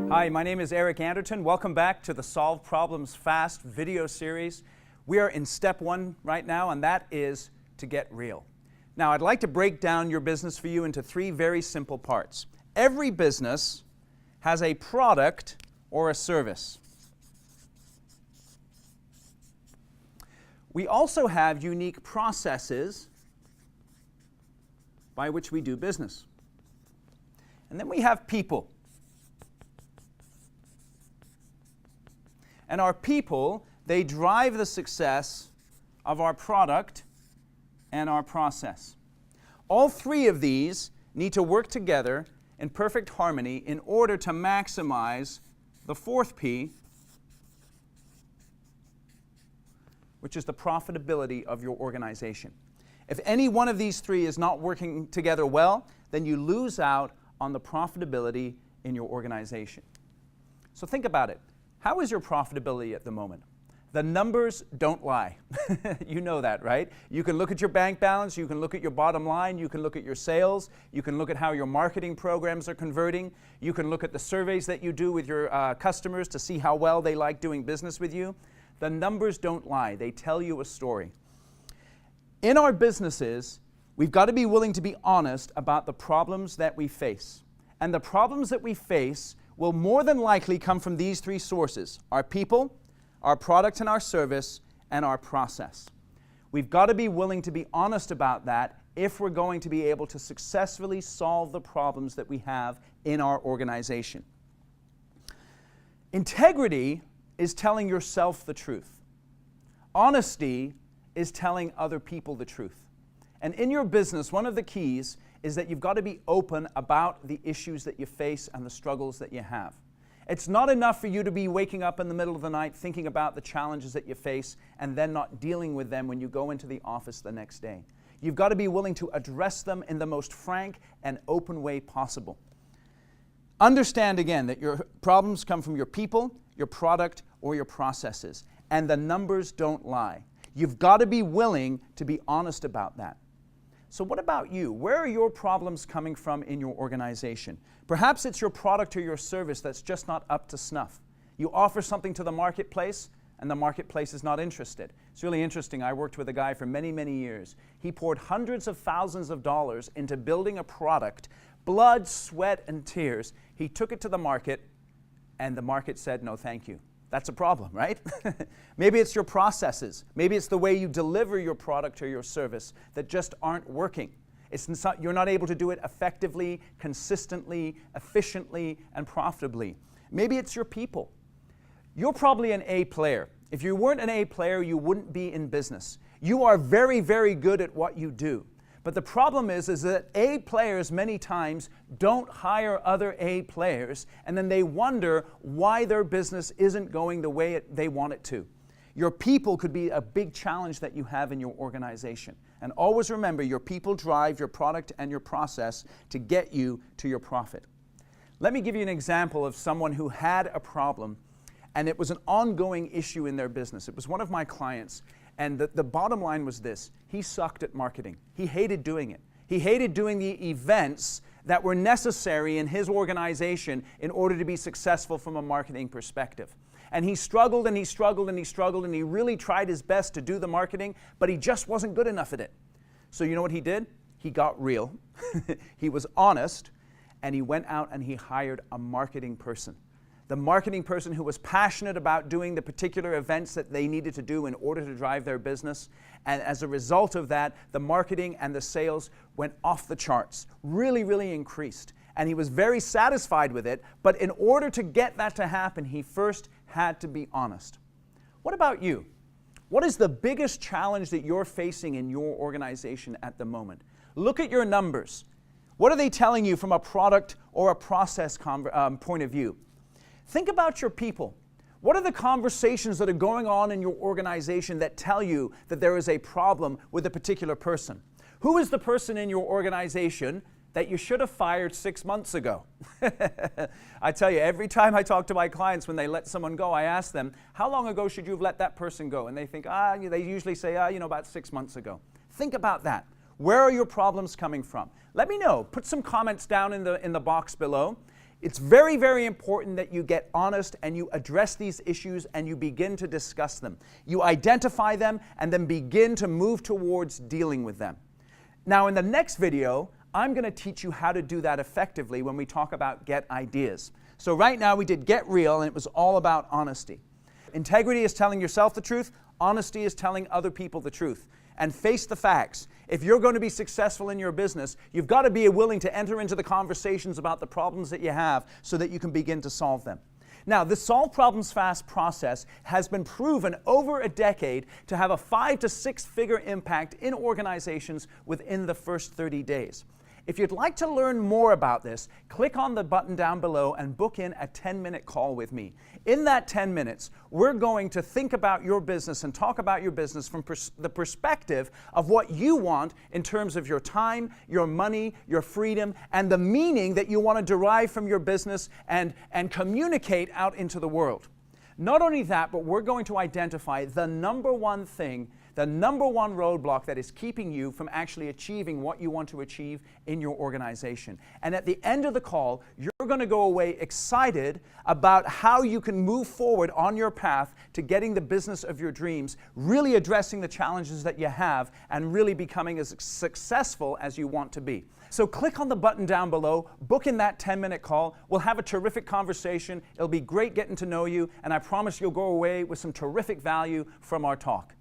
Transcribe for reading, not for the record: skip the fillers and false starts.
Hi, my name is Eric Anderton. Welcome back to the Solve Problems Fast video series. We are in step one right now, and that is to get real. Now, I'd like to break down your business for you into three very simple parts. Every business has a product or a service. We also have unique processes by which we do business. And then we have people. And our people, they drive the success of our product and our process. All three of these need to work together in perfect harmony in order to maximize the fourth P, which is the profitability of your organization. If any one of these three is not working together well, then you lose out on the profitability in your organization. So think about it. How is your profitability at the moment? The numbers don't lie. You know that, right? You can look at your bank balance, you can look at your bottom line, you can look at your sales, you can look at how your marketing programs are converting, you can look at the surveys that you do with your customers to see how well they like doing business with you. The numbers don't lie. They tell you a story. In our businesses, we've got to be willing to be honest about the problems that we face. And the problems that we face will more than likely come from these three sources: our people, our product and our service, and our process. We've got to be willing to be honest about that if we're going to be able to successfully solve the problems that we have in our organization. Integrity is telling yourself the truth. Honesty is telling other people the truth. And in your business, one of the keys is that you've got to be open about the issues that you face and the struggles that you have. It's not enough for you to be waking up in the middle of the night thinking about the challenges that you face and then not dealing with them when you go into the office the next day. You've got to be willing to address them in the most frank and open way possible. Understand again that your problems come from your people, your product, or your processes, and the numbers don't lie. You've got to be willing to be honest about that. So what about you? Where are your problems coming from in your organization? Perhaps it's your product or your service that's just not up to snuff. You offer something to the marketplace, and the marketplace is not interested. It's really interesting. I worked with a guy for many, many years. He poured hundreds of thousands of dollars into building a product, blood, sweat, and tears. He took it to the market, and the market said, no, thank you. That's a problem, right? Maybe it's your processes. Maybe it's the way you deliver your product or your service that just aren't working. You're not able to do it effectively, consistently, efficiently, and profitably. Maybe it's your people. You're probably an A player. If you weren't an A player, you wouldn't be in business. You are very, very good at what you do. But the problem is that A players many times don't hire other A players, and then they wonder why their business isn't going the way they want it to. Your people could be a big challenge that you have in your organization. And always remember, your people drive your product and your process to get you to your profit. Let me give you an example of someone who had a problem, and it was an ongoing issue in their business. It was one of my clients. And the bottom line was this: he sucked at marketing. He hated doing it. He hated doing the events that were necessary in his organization in order to be successful from a marketing perspective. And he struggled and he struggled and he struggled, and he really tried his best to do the marketing, but he just wasn't good enough at it. So you know what he did? He got real. He was honest, and he went out and he hired a marketing person. The marketing person who was passionate about doing the particular events that they needed to do in order to drive their business. And as a result of that, the marketing and the sales went off the charts, really, really increased. And he was very satisfied with it. But in order to get that to happen, he first had to be honest. What about you? What is the biggest challenge that you're facing in your organization at the moment? Look at your numbers. What are they telling you from a product or a process point of view? Think about your people. What are the conversations that are going on in your organization that tell you that there is a problem with a particular person? Who is the person in your organization that you should have fired 6 months ago? I tell you, every time I talk to my clients when they let someone go, I ask them, how long ago should you have let that person go? And they think, they usually say, about 6 months ago. Think about that. Where are your problems coming from? Let me know. Put some comments down in the box below. It's very, very important that you get honest and you address these issues and you begin to discuss them. You identify them and then begin to move towards dealing with them. Now, in the next video, I'm going to teach you how to do that effectively when we talk about get ideas. So right now we did get real and it was all about honesty. Integrity is telling yourself the truth. Honesty is telling other people the truth. And face the facts. If you're going to be successful in your business, you've got to be willing to enter into the conversations about the problems that you have so that you can begin to solve them. Now, the Solve Problems Fast process has been proven over a decade to have a 5 to 6 figure impact in organizations within the first 30 days. If you'd like to learn more about this, click on the button down below and book in a 10-minute call with me. In that 10 minutes, we're going to think about your business and talk about your business from the perspective of what you want in terms of your time, your money, your freedom, and the meaning that you want to derive from your business and communicate out into the world. Not only that, but we're going to identify the number one thing, the number one roadblock that is keeping you from actually achieving what you want to achieve in your organization. And at the end of the call, you're going to go away excited about how you can move forward on your path to getting the business of your dreams, really addressing the challenges that you have, and really becoming as successful as you want to be. So click on the button down below, book in that 10-minute call. We'll have a terrific conversation. It'll be great getting to know you, and I promise you'll go away with some terrific value from our talk.